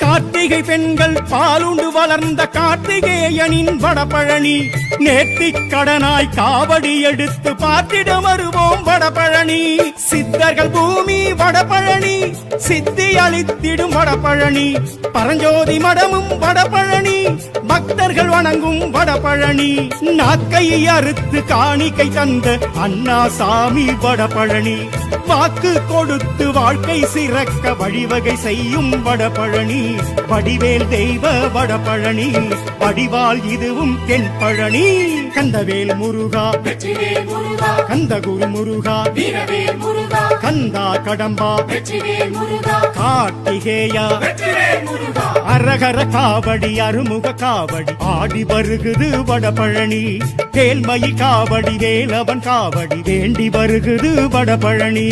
கார்த்திகை பெண்கள் பாலுண்டு வளர்ந்த கார்த்திகேயனின் வடபழனி நேர்த்திக் கடனாய் காவடி எடுத்து பார்த்திட வருவோம் வடபழனி சித்தர்கள் பூமி வடபழனி சித்தி அளித்திடும் வடபழனி பரஞ்சோதி மடமும் வடபழனி பக்தர்கள் வணங்கும் வடபழனி நாக்கை அறுத்து காணிக்கை தந்த அண்ணாசாமி வடபழனி வாக்கு கொடுத்து வாழ்க்கை சிறக்க வழிவகை செய்யும் வடபழனி வடிவேல் தெய்வ வடபழனி வடிவால் இதுவும் தென்பழனி கந்தவேல் முருகா கந்தகுரு முருகா கந்தா கடம்பா கார்த்திகேயா அரகர காவடி அருமுக காவடி ஆடி வருகுது வடபழனி வேல்மயி காவடி வேலவன் காவடி வேண்டி வருகுது வடபழனி